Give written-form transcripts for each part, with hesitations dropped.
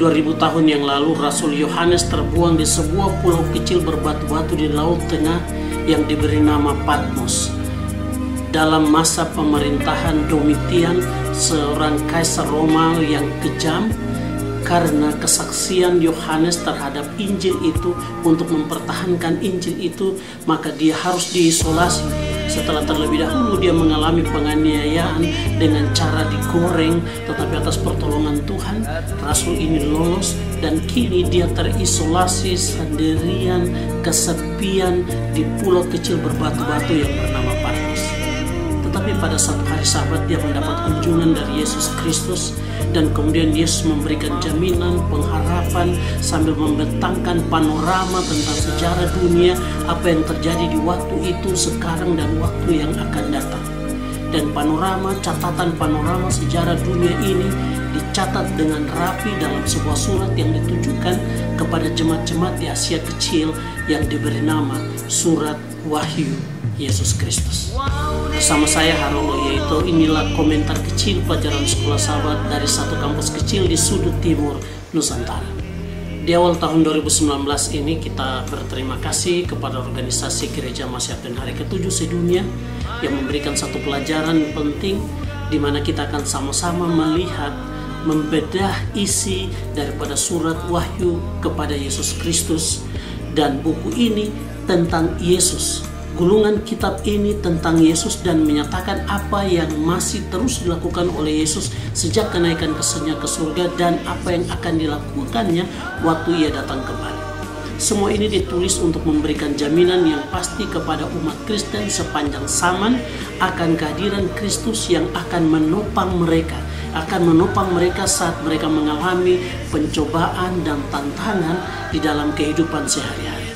2000 tahun yang lalu, Rasul Yohanes terbuang di sebuah pulau kecil berbatu-batu di Laut Tengah yang diberi nama Patmos. Dalam masa pemerintahan Domitian, seorang kaisar Romawi yang kejam, karena kesaksian Yohanes terhadap Injil itu, untuk mempertahankan Injil itu, maka dia harus diisolasi. Setelah terlebih dahulu dia mengalami penganiayaan dengan cara digoreng, tetapi atas pertolongan Tuhan, Rasul ini lolos dan kini dia terisolasi sendirian, kesepian di pulau kecil berbatu-batu yang bernama Patmos. Tetapi pada satu hari Sabat dia mendapat kunjungan dari Yesus Kristus, dan kemudian Yesus memberikan jaminan, pengharapan sambil membentangkan panorama tentang sejarah dunia, apa yang terjadi di waktu itu, sekarang, dan waktu yang akan datang. Dan catatan panorama sejarah dunia ini dicatat dengan rapi dalam sebuah surat yang ditujukan kepada jemaat-jemaat di Asia Kecil yang diberi nama Surat Wahyu Yesus Kristus. Bersama saya Harolo, yaitu inilah komentar kecil pelajaran sekolah sahabat dari satu kampus kecil di sudut timur Nusantara. Di awal tahun 2019 ini kita berterima kasih kepada organisasi Gereja Masyarakatan Hari ke-7 sedunia yang memberikan satu pelajaran penting, di mana kita akan sama-sama melihat, membedah isi daripada surat Wahyu kepada Yesus Kristus. Dan buku ini tentang Yesus. Gulungan kitab ini tentang Yesus dan menyatakan apa yang masih terus dilakukan oleh Yesus sejak kenaikan ke surga dan apa yang akan dilakukannya waktu ia datang kembali. Semua ini ditulis untuk memberikan jaminan yang pasti kepada umat Kristen sepanjang zaman akan kehadiran Kristus yang akan menopang mereka saat mereka mengalami pencobaan dan tantangan di dalam kehidupan sehari-hari.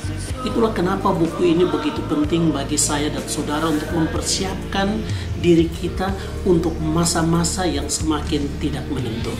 Itulah kenapa buku ini begitu penting bagi saya dan saudara untuk mempersiapkan diri kita untuk masa-masa yang semakin tidak menentu.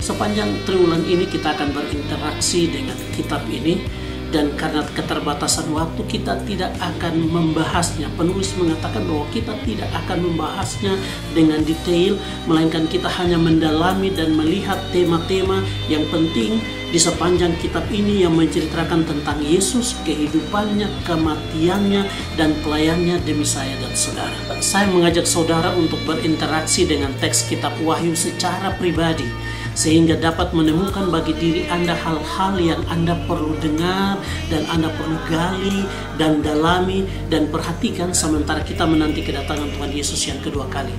Sepanjang triwulan ini kita akan berinteraksi dengan kitab ini, dan karena keterbatasan waktu kita tidak akan membahasnya. Penulis mengatakan bahwa kita tidak akan membahasnya dengan detail, melainkan kita hanya mendalami dan melihat tema-tema yang penting di sepanjang kitab ini yang menceritakan tentang Yesus, kehidupannya, kematiannya, dan pelayannya demi saya dan saudara. Saya mengajak saudara untuk berinteraksi dengan teks kitab Wahyu secara pribadi, sehingga dapat menemukan bagi diri Anda hal-hal yang Anda perlu dengar dan Anda perlu gali dan dalami dan perhatikan sementara kita menanti kedatangan Tuhan Yesus yang kedua kali.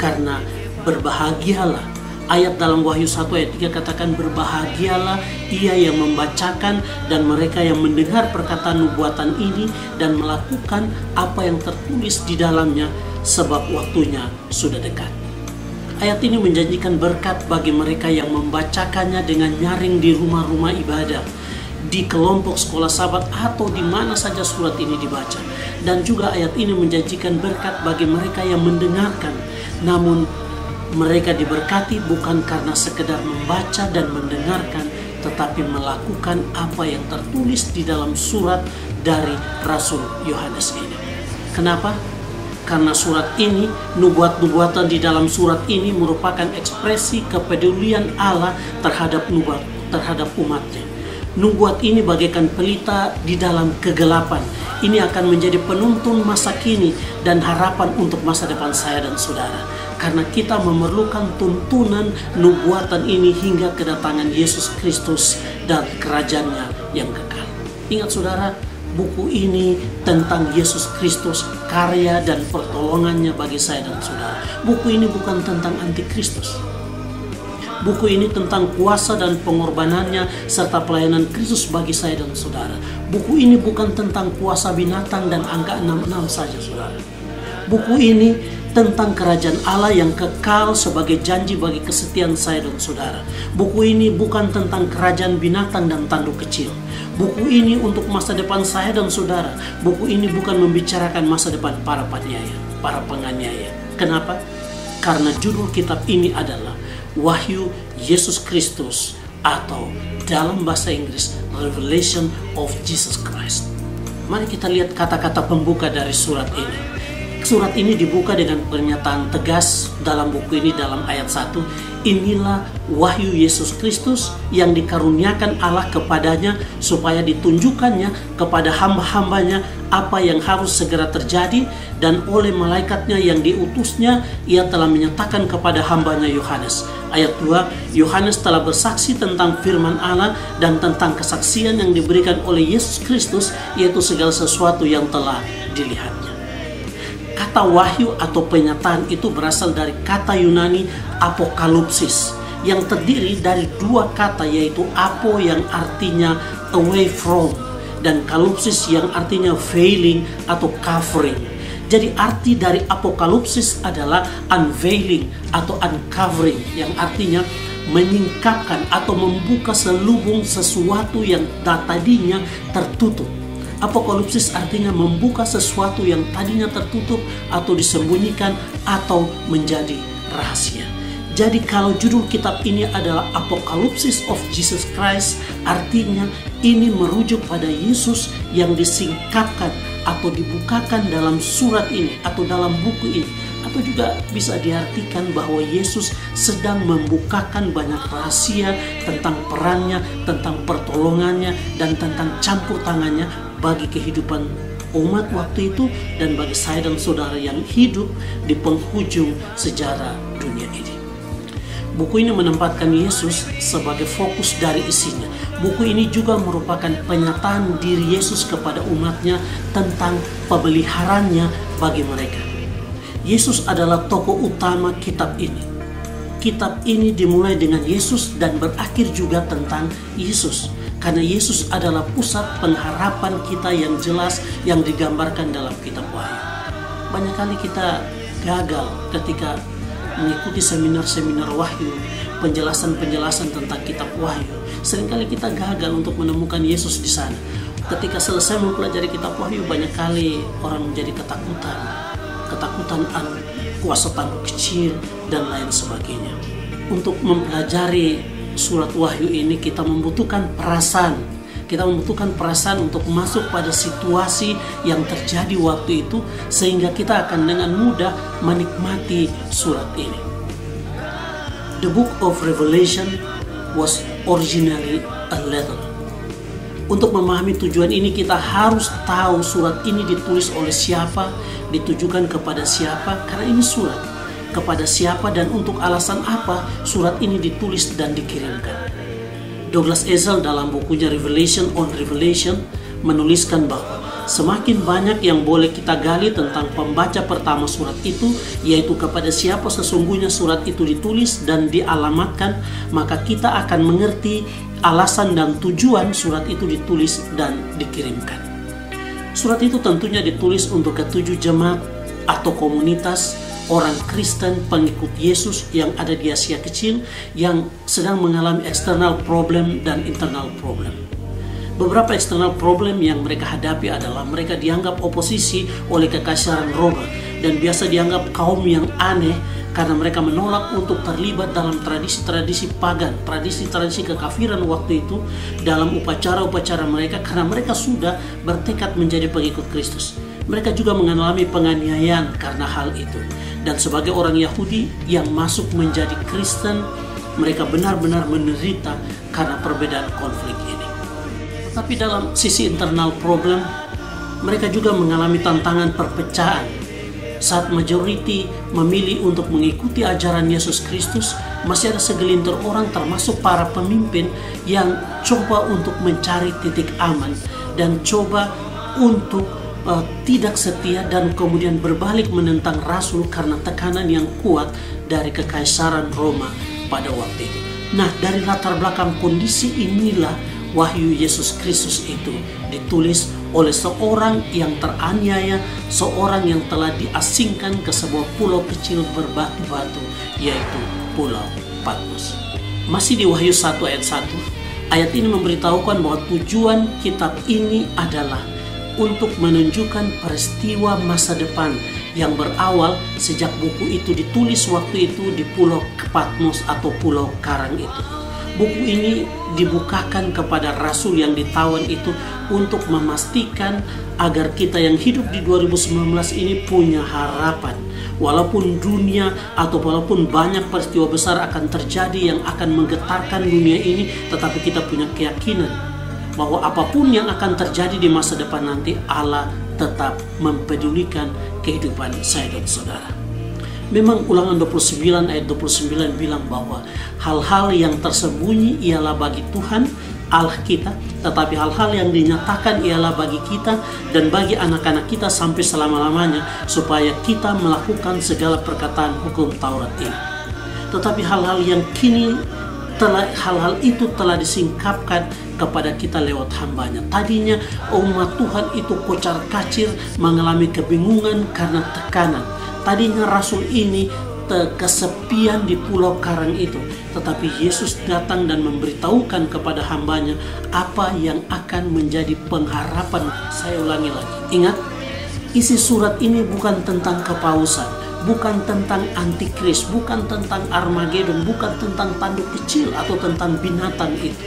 Karena berbahagialah, ayat dalam Wahyu 1 ayat 3 katakan, berbahagialah ia yang membacakan dan mereka yang mendengar perkataan nubuatan ini dan melakukan apa yang tertulis di dalamnya, sebab waktunya sudah dekat. Ayat ini menjanjikan berkat bagi mereka yang membacakannya dengan nyaring di rumah-rumah ibadah, di kelompok sekolah sahabat, atau di mana saja surat ini dibaca. Dan juga ayat ini menjanjikan berkat bagi mereka yang mendengarkan, namun mereka diberkati bukan karena sekedar membaca dan mendengarkan, tetapi melakukan apa yang tertulis di dalam surat dari Rasul Yohanes ini. Kenapa? Karena surat ini, nubuat-nubuatan di dalam surat ini merupakan ekspresi kepedulian Allah terhadap umatnya. Nubuat ini bagaikan pelita di dalam kegelapan. Ini akan menjadi penuntun masa kini dan harapan untuk masa depan saya dan saudara. Karena kita memerlukan tuntunan nubuatan ini hingga kedatangan Yesus Kristus dan kerajaannya yang kekal. Ingat saudara, buku ini tentang Yesus Kristus, karya dan pertolongannya bagi saya dan saudara. Buku ini bukan tentang antikristus. Buku ini tentang kuasa dan pengorbanannya serta pelayanan Kristus bagi saya dan saudara. Buku ini bukan tentang kuasa binatang dan angka 66 saja saudara. Buku ini tentang kerajaan Allah yang kekal sebagai janji bagi kesetiaan saya dan saudara. Buku ini bukan tentang kerajaan binatang dan tanduk kecil. Buku ini untuk masa depan saya dan saudara. Buku ini bukan membicarakan masa depan para penganiaya. Kenapa? Karena judul kitab ini adalah Wahyu Yesus Kristus, atau dalam bahasa Inggris Revelation of Jesus Christ. Mari kita lihat kata-kata pembuka dari surat ini. Surat ini dibuka dengan pernyataan tegas dalam buku ini dalam ayat 1. Inilah wahyu Yesus Kristus yang dikaruniakan Allah kepadanya supaya ditunjukkannya kepada hamba-hambanya apa yang harus segera terjadi, dan oleh malaikatnya yang diutusnya ia telah menyatakan kepada hambanya Yohanes. Ayat 2, Yohanes telah bersaksi tentang firman Allah dan tentang kesaksian yang diberikan oleh Yesus Kristus, yaitu segala sesuatu yang telah dilihatnya. Kata wahyu atau penyataan itu berasal dari kata Yunani apokalipsis yang terdiri dari dua kata, yaitu apo yang artinya away from dan kalupsis yang artinya veiling atau covering. Jadi arti dari apokalipsis adalah unveiling atau uncovering yang artinya menyingkapkan atau membuka selubung sesuatu yang tadinya tertutup. Apokalipsis artinya membuka sesuatu yang tadinya tertutup atau disembunyikan atau menjadi rahasia. Jadi kalau judul kitab ini adalah Apokalipsis of Jesus Christ, artinya ini merujuk pada Yesus yang disingkapkan atau dibukakan dalam surat ini atau dalam buku ini. Atau juga bisa diartikan bahwa Yesus sedang membukakan banyak rahasia tentang perannya, tentang pertolongannya, dan tentang campur tangannya bagi kehidupan umat waktu itu dan bagi saya dan saudara yang hidup di penghujung sejarah dunia ini. Buku ini menempatkan Yesus sebagai fokus dari isinya. Buku ini juga merupakan penyataan diri Yesus kepada umatnya tentang pemeliharannya bagi mereka. Yesus adalah tokoh utama kitab ini. Kitab ini dimulai dengan Yesus dan berakhir juga tentang Yesus. Karena Yesus adalah pusat pengharapan kita yang jelas yang digambarkan dalam kitab Wahyu. Banyak kali kita gagal ketika mengikuti seminar-seminar Wahyu, penjelasan-penjelasan tentang kitab Wahyu. Seringkali kita gagal untuk menemukan Yesus di sana. Ketika selesai mempelajari kitab Wahyu, banyak kali orang menjadi ketakutan kuasa tanduk kecil dan lain sebagainya. Untuk mempelajari surat Wahyu ini kita membutuhkan perasaan. Kita membutuhkan perasaan untuk masuk pada situasi yang terjadi waktu itu sehingga kita akan dengan mudah menikmati surat ini. The book of Revelation was originally a letter. Untuk memahami tujuan ini kita harus tahu surat ini ditulis oleh siapa, ditujukan kepada siapa, karena ini surat. Kepada siapa dan untuk alasan apa surat ini ditulis dan dikirimkan. Douglas Ezell dalam bukunya Revelation on Revelation menuliskan bahwa semakin banyak yang boleh kita gali tentang pembaca pertama surat itu, yaitu kepada siapa sesungguhnya surat itu ditulis dan dialamatkan, maka kita akan mengerti alasan dan tujuan surat itu ditulis dan dikirimkan. Surat itu tentunya ditulis untuk ketujuh jemaat atau komunitas orang Kristen pengikut Yesus yang ada di Asia Kecil yang sedang mengalami external problem dan internal problem. Beberapa external problem yang mereka hadapi adalah mereka dianggap oposisi oleh kekaisaran Roma dan biasa dianggap kaum yang aneh karena mereka menolak untuk terlibat dalam tradisi-tradisi pagan, tradisi-tradisi kekafiran waktu itu dalam upacara-upacara mereka karena mereka sudah bertekad menjadi pengikut Kristus. Mereka juga mengalami penganiayaan karena hal itu. Dan sebagai orang Yahudi yang masuk menjadi Kristen, mereka benar-benar menderita karena perbedaan konflik ini. Tapi dalam sisi internal problem, mereka juga mengalami tantangan perpecahan. Saat majority memilih untuk mengikuti ajaran Yesus Kristus, masih ada segelintir orang termasuk para pemimpin yang coba untuk mencari titik aman dan coba untuk tidak setia dan kemudian berbalik menentang Rasul karena tekanan yang kuat dari kekaisaran Roma pada waktu itu. Nah, dari latar belakang kondisi inilah wahyu Yesus Kristus itu ditulis oleh seorang yang teraniaya, seorang yang telah diasingkan ke sebuah pulau kecil berbatu-batu, yaitu Pulau Patmos. Masih di Wahyu 1 ayat 1, ayat ini memberitahukan bahwa tujuan kitab ini adalah untuk menunjukkan peristiwa masa depan yang berawal sejak buku itu ditulis waktu itu di Pulau Patmos atau Pulau Karang itu. Buku ini dibukakan kepada rasul yang ditawan itu untuk memastikan agar kita yang hidup di 2019 ini punya harapan. Walaupun dunia atau walaupun banyak peristiwa besar akan terjadi yang akan menggetarkan dunia ini, tetapi kita punya keyakinan bahwa apapun yang akan terjadi di masa depan nanti, Allah tetap mempedulikan kehidupan saya dan saudara. Memang Ulangan 29 ayat 29 bilang bahwa hal-hal yang tersembunyi ialah bagi Tuhan Allah kita, tetapi hal-hal yang dinyatakan ialah bagi kita dan bagi anak-anak kita sampai selama-lamanya, supaya kita melakukan segala perkataan hukum Taurat ini. Tetapi hal-hal yang kini hal-hal itu telah disingkapkan kepada kita lewat hambanya. Tadinya umat Tuhan itu kocar-kacir, mengalami kebingungan karena tekanan. Tadinya rasul ini kesepian di pulau karang itu, tetapi Yesus datang dan memberitahukan kepada hambanya apa yang akan menjadi pengharapan. Saya ulangi lagi, ingat, isi surat ini bukan tentang kepausan, bukan tentang antikris, bukan tentang Armageddon, bukan tentang tanduk kecil atau tentang binatang itu,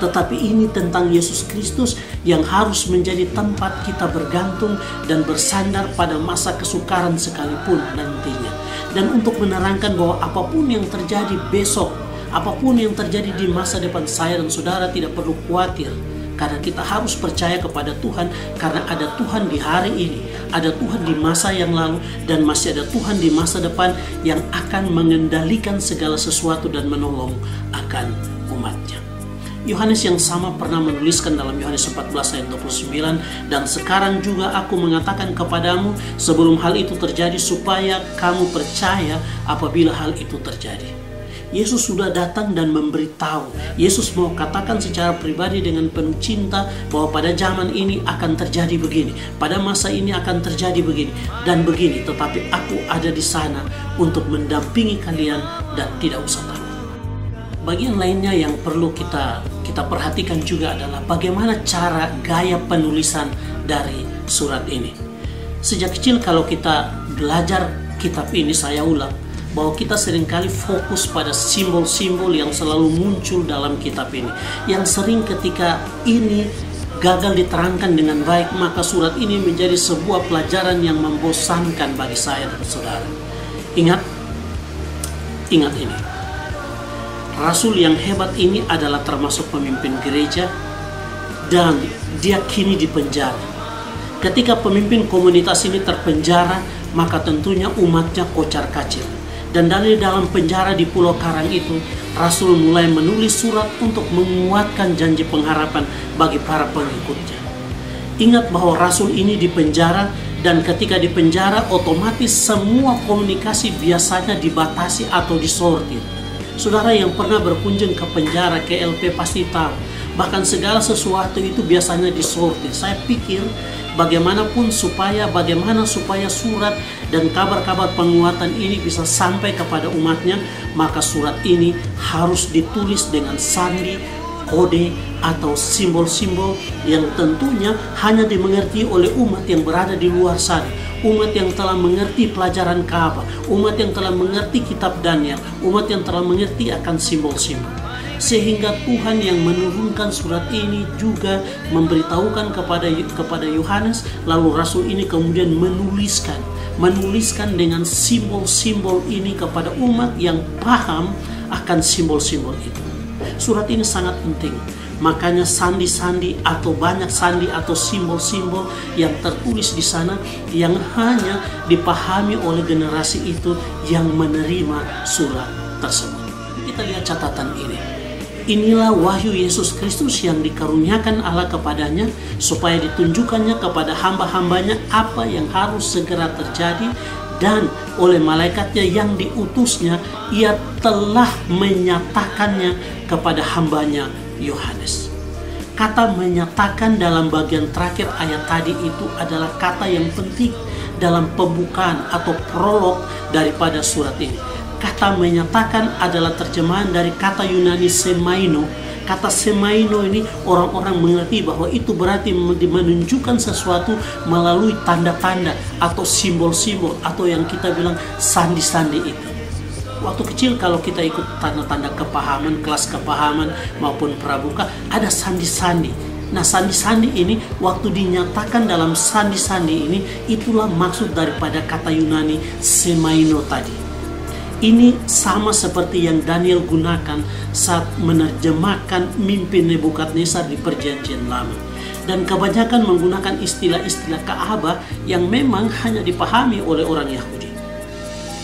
tetapi ini tentang Yesus Kristus yang harus menjadi tempat kita bergantung dan bersandar pada masa kesukaran sekalipun nantinya. Dan untuk menerangkan bahwa apapun yang terjadi besok, apapun yang terjadi di masa depan, saya dan saudara tidak perlu khawatir, karena kita harus percaya kepada Tuhan, karena ada Tuhan di hari ini, ada Tuhan di masa yang lalu, dan masih ada Tuhan di masa depan yang akan mengendalikan segala sesuatu dan menolong akan umatnya. Yohanes yang sama pernah menuliskan dalam Yohanes 14 ayat 29, dan sekarang juga aku mengatakan kepadamu sebelum hal itu terjadi, supaya kamu percaya apabila hal itu terjadi. Yesus sudah datang dan memberitahu. Yesus mau katakan secara pribadi dengan penuh cinta bahwa pada zaman ini akan terjadi begini, pada masa ini akan terjadi begini dan begini, tetapi aku ada di sana untuk mendampingi kalian dan tidak usah takut. Bagian lainnya yang perlu kita perhatikan juga adalah bagaimana cara gaya penulisan dari surat ini. Sejak kecil kalau kita belajar kitab ini, saya ulang, bahwa kita seringkali fokus pada simbol-simbol yang selalu muncul dalam kitab ini, yang sering ketika ini gagal diterangkan dengan baik, maka surat ini menjadi sebuah pelajaran yang membosankan bagi saya dan saudara. Ingat ini. Rasul yang hebat ini adalah termasuk pemimpin gereja, dan dia kini di penjara. Ketika pemimpin komunitas ini terpenjara, maka tentunya umatnya kocar-kacir. Dan dari dalam penjara di Pulau Karang itu, Rasul mulai menulis surat untuk menguatkan janji pengharapan bagi para pengikutnya. Ingat bahwa Rasul ini di penjara, dan ketika di penjara otomatis semua komunikasi biasanya dibatasi atau disortir. Saudara yang pernah berkunjung ke penjara, ke LP pasti tahu, bahkan segala sesuatu itu biasanya disortir. Saya pikir bagaimana supaya surat dan kabar-kabar penguatan ini bisa sampai kepada umatnya, maka surat ini harus ditulis dengan sandi, kode, atau simbol-simbol yang tentunya hanya dimengerti oleh umat yang berada di luar sana. Umat yang telah mengerti pelajaran Kaabah, umat yang telah mengerti kitab Daniel, umat yang telah mengerti akan simbol-simbol. Sehingga Tuhan yang menurunkan surat ini juga memberitahukan kepada Yohanes, lalu Rasul ini kemudian menuliskan dengan simbol-simbol ini kepada umat yang paham akan simbol-simbol itu. Surat ini sangat penting. Makanya sandi-sandi atau banyak sandi atau simbol-simbol yang tertulis di sana yang hanya dipahami oleh generasi itu yang menerima surat tersebut. Kita lihat catatan ini. Inilah wahyu Yesus Kristus yang dikaruniakan Allah kepadanya, supaya ditunjukkannya kepada hamba-hambanya apa yang harus segera terjadi, dan oleh malaikatnya yang diutusnya, ia telah menyatakannya kepada hambanya Yohanes. Kata menyatakan dalam bagian terakhir ayat tadi itu adalah kata yang penting dalam pembukaan atau prolog daripada surat ini. Kata menyatakan adalah terjemahan dari kata Yunani semaino. Kata semaino ini orang-orang mengerti bahwa itu berarti menunjukkan sesuatu melalui tanda-tanda atau simbol-simbol atau yang kita bilang sandi-sandi itu. Waktu kecil kalau kita ikut tanda-tanda kepahaman, kelas kepahaman maupun pramuka, ada sandi-sandi. Nah, sandi-sandi ini waktu dinyatakan dalam sandi-sandi ini, itulah maksud daripada kata Yunani semaino tadi. Ini sama seperti yang Daniel gunakan saat menerjemahkan mimpi Nebukadnezar di Perjanjian Lama. Dan kebanyakan menggunakan istilah-istilah Ka'bah yang memang hanya dipahami oleh orang Yahudi.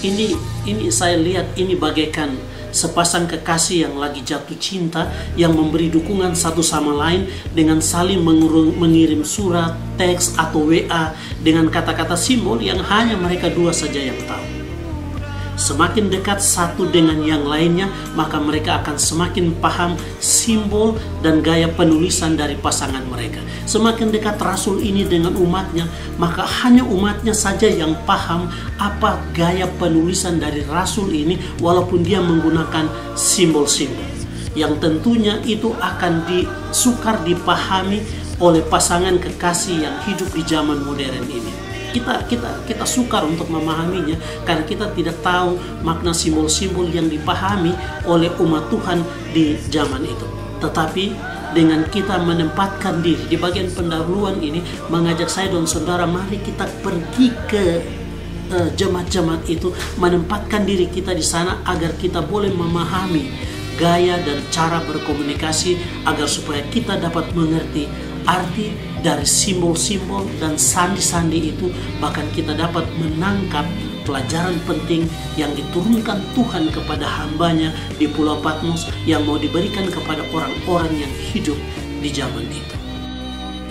Ini saya lihat ini bagaikan sepasang kekasih yang lagi jatuh cinta, yang memberi dukungan satu sama lain dengan saling mengirim surat, teks atau WA dengan kata-kata simbol yang hanya mereka dua saja yang tahu. Semakin dekat satu dengan yang lainnya, maka mereka akan semakin paham simbol dan gaya penulisan dari pasangan mereka. Semakin dekat rasul ini dengan umatnya, maka hanya umatnya saja yang paham apa gaya penulisan dari rasul ini, walaupun dia menggunakan simbol-simbol yang tentunya itu akan sukar dipahami oleh pasangan kekasih yang hidup di zaman modern ini. Kita sukar untuk memahaminya karena kita tidak tahu makna simbol-simbol yang dipahami oleh umat Tuhan di zaman itu. Tetapi dengan kita menempatkan diri di bagian pendahuluan ini, mengajak saya dan saudara, mari kita pergi ke jemaat-jemaat itu, menempatkan diri kita di sana agar kita boleh memahami gaya dan cara berkomunikasi, agar supaya kita dapat mengerti arti dari simbol-simbol dan sandi-sandi itu, bahkan kita dapat menangkap pelajaran penting yang diturunkan Tuhan kepada hambanya di Pulau Patmos yang mau diberikan kepada orang-orang yang hidup di zaman itu.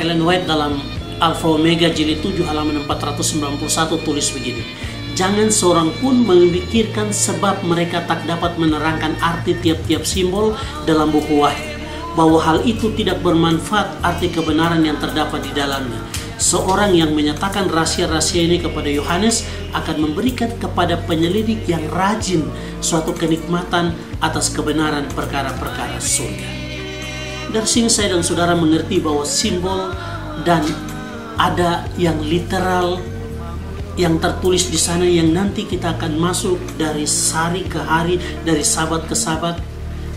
Ellen White dalam Alpha Omega jilid 7 halaman 491 tulis begini: jangan seorang pun memikirkan sebab mereka tak dapat menerangkan arti tiap-tiap simbol dalam buku Wahyu, bahwa hal itu tidak bermanfaat arti kebenaran yang terdapat di dalamnya. Seorang yang menyatakan rahasia-rahasia ini kepada Yohanes akan memberikan kepada penyelidik yang rajin suatu kenikmatan atas kebenaran perkara-perkara surga. Dari sini saya dan saudara mengerti bahwa simbol dan ada yang literal yang tertulis di sana yang nanti kita akan masuk dari hari ke hari, dari sahabat ke sahabat.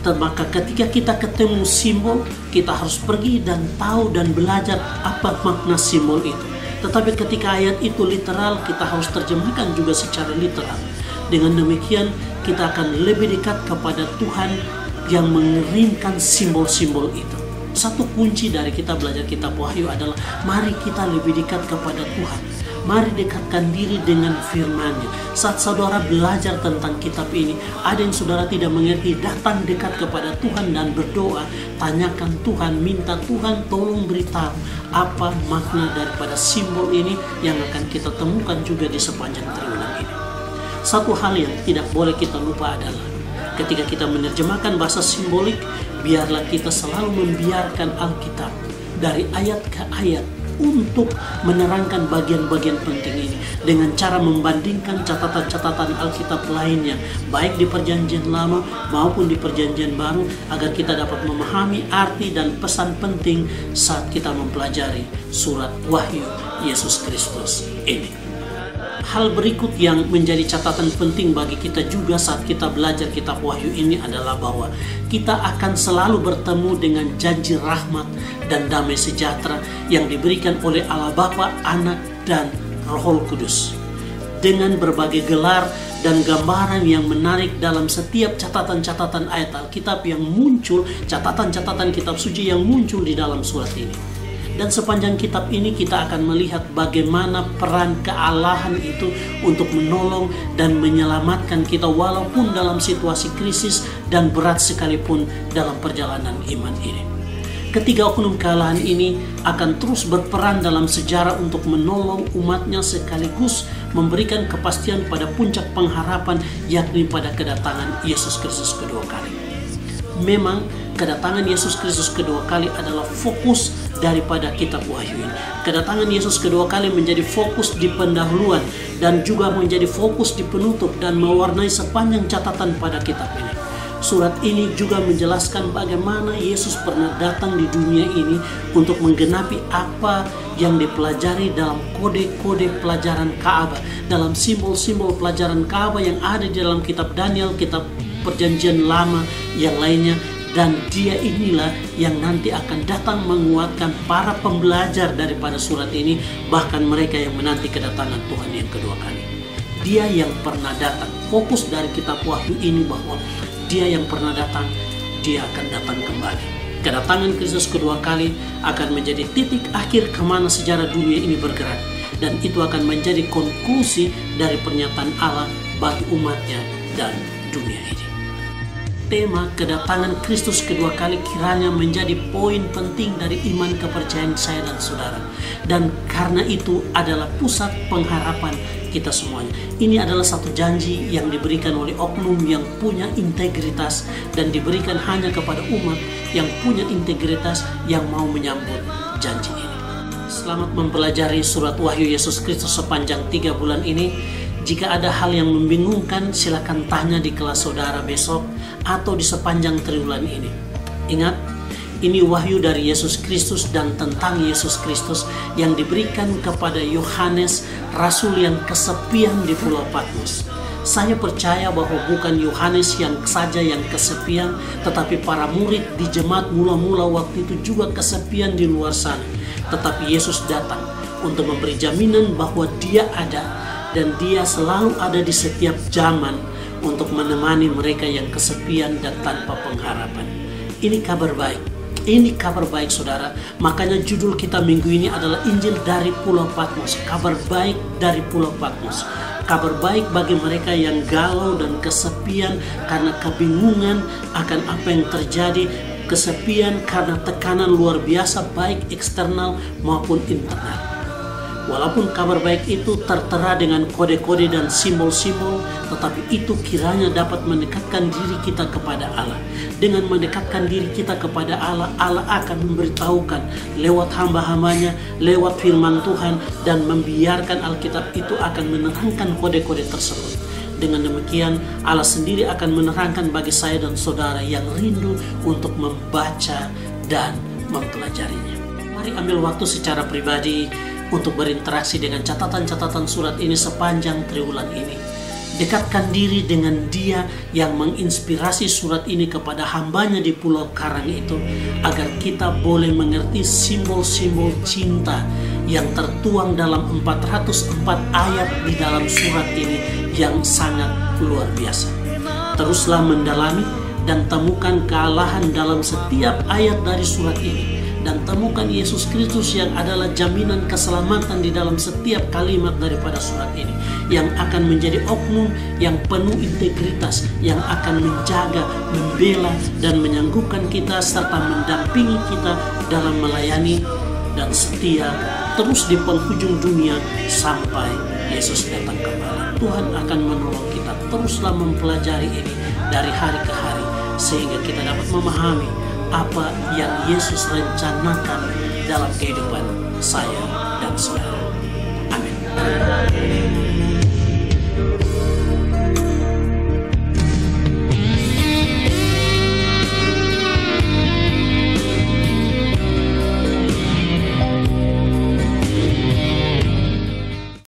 Maka ketika kita ketemu simbol, kita harus pergi dan tahu dan belajar apa makna simbol itu. Tetapi ketika ayat itu literal, kita harus terjemahkan juga secara literal. Dengan demikian kita akan lebih dekat kepada Tuhan yang mengeringkan simbol-simbol itu. Satu kunci dari kita belajar kitab Wahyu adalah mari kita lebih dekat kepada Tuhan. Mari dekatkan diri dengan firman-Nya. Saat saudara belajar tentang kitab ini, ada yang saudara tidak mengerti, datang dekat kepada Tuhan dan berdoa. Tanyakan Tuhan, minta Tuhan tolong beritahu apa makna daripada simbol ini yang akan kita temukan juga di sepanjang triwulan ini. Satu hal yang tidak boleh kita lupa adalah ketika kita menerjemahkan bahasa simbolik, biarlah kita selalu membiarkan Alkitab dari ayat ke ayat untuk menerangkan bagian-bagian penting ini dengan cara membandingkan catatan-catatan Alkitab lainnya, baik di Perjanjian Lama maupun di Perjanjian Baru, agar kita dapat memahami arti dan pesan penting saat kita mempelajari surat Wahyu Yesus Kristus ini. Hal berikut yang menjadi catatan penting bagi kita juga saat kita belajar kitab Wahyu ini adalah bahwa kita akan selalu bertemu dengan janji rahmat dan damai sejahtera yang diberikan oleh Allah Bapa, Anak, dan Roh Kudus. Dengan berbagai gelar dan gambaran yang menarik dalam setiap catatan-catatan ayat Alkitab yang muncul, catatan-catatan kitab suci yang muncul di dalam surat ini. Dan sepanjang kitab ini kita akan melihat bagaimana peran kealahan itu untuk menolong dan menyelamatkan kita walaupun dalam situasi krisis dan berat sekalipun dalam perjalanan iman ini. Ketiga oknum kealahan ini akan terus berperan dalam sejarah untuk menolong umatnya sekaligus memberikan kepastian pada puncak pengharapan, yakni pada kedatangan Yesus Kristus kedua kali. Memang kedatangan Yesus Kristus kedua kali adalah fokus daripada kitab Wahyu ini. Kedatangan Yesus kedua kali menjadi fokus di pendahuluan dan juga menjadi fokus di penutup dan mewarnai sepanjang catatan pada kitab ini. Surat ini juga menjelaskan bagaimana Yesus pernah datang di dunia ini untuk menggenapi apa yang dipelajari dalam kode-kode pelajaran Ka'bah, dalam simbol-simbol pelajaran Ka'bah yang ada di dalam kitab Daniel, kitab Perjanjian Lama yang lainnya. Dan dia inilah yang nanti akan datang menguatkan para pembelajar daripada surat ini, bahkan mereka yang menanti kedatangan Tuhan yang kedua kali. Dia yang pernah datang. Fokus dari kitab Wahyu ini bahwa dia yang pernah datang, dia akan datang kembali. Kedatangan Kristus kedua kali akan menjadi titik akhir kemana sejarah dunia ini bergerak. Dan itu akan menjadi konklusi dari pernyataan Allah bagi umatnya dan dunia ini. Tema kedatangan Kristus kedua kali kiranya menjadi poin penting dari iman kepercayaan saya dan saudara. Dan karena itu adalah pusat pengharapan kita semuanya. Ini adalah satu janji yang diberikan oleh oknum yang punya integritas dan diberikan hanya kepada umat yang punya integritas yang mau menyambut janji ini. Selamat mempelajari surat Wahyu Yesus Kristus sepanjang 3 bulan ini. Jika ada hal yang membingungkan, silakan tanya di kelas saudara besok atau di sepanjang triwulan ini. Ingat, ini wahyu dari Yesus Kristus dan tentang Yesus Kristus yang diberikan kepada Yohanes, rasul yang kesepian di Pulau Patmos. Saya percaya bahwa bukan Yohanes yang saja yang kesepian, tetapi para murid di jemaat mula-mula waktu itu juga kesepian di luar sana. Tetapi Yesus datang untuk memberi jaminan bahwa Dia ada. Dan dia selalu ada di setiap zaman untuk menemani mereka yang kesepian dan tanpa pengharapan. Ini kabar baik. Ini kabar baik saudara. Makanya judul kita minggu ini adalah Injil dari Pulau Patmos. Kabar baik dari Pulau Patmos. Kabar baik bagi mereka yang galau dan kesepian karena kebingungan akan apa yang terjadi. Kesepian karena tekanan luar biasa baik eksternal maupun internal. Walaupun kabar baik itu tertera dengan kode-kode dan simbol-simbol, tetapi itu kiranya dapat mendekatkan diri kita kepada Allah. Dengan mendekatkan diri kita kepada Allah, Allah akan memberitahukan lewat hamba-hambanya, lewat firman Tuhan, dan membiarkan Alkitab itu akan menerangkan kode-kode tersebut. Dengan demikian, Allah sendiri akan menerangkan bagi saya dan saudara yang rindu untuk membaca dan mempelajarinya. Mari ambil waktu secara pribadi untuk berinteraksi dengan catatan-catatan surat ini sepanjang triwulan ini. Dekatkan diri dengan Dia yang menginspirasi surat ini kepada hambanya di Pulau Karang itu, agar kita boleh mengerti simbol-simbol cinta yang tertuang dalam 404 ayat di dalam surat ini yang sangat luar biasa. Teruslah mendalami dan temukan kealahan dalam setiap ayat dari surat ini. Dan temukan Yesus Kristus yang adalah jaminan keselamatan di dalam setiap kalimat daripada surat ini, yang akan menjadi oknum yang penuh integritas, yang akan menjaga, membela, dan menyanggupan kita serta mendampingi kita dalam melayani dan setia terus di penghujung dunia sampai Yesus datang kembali. Tuhan akan menolong kita. Teruslah mempelajari ini dari hari ke hari sehingga kita dapat memahami apa yang Yesus rencanakan dalam kehidupan saya dan saudara.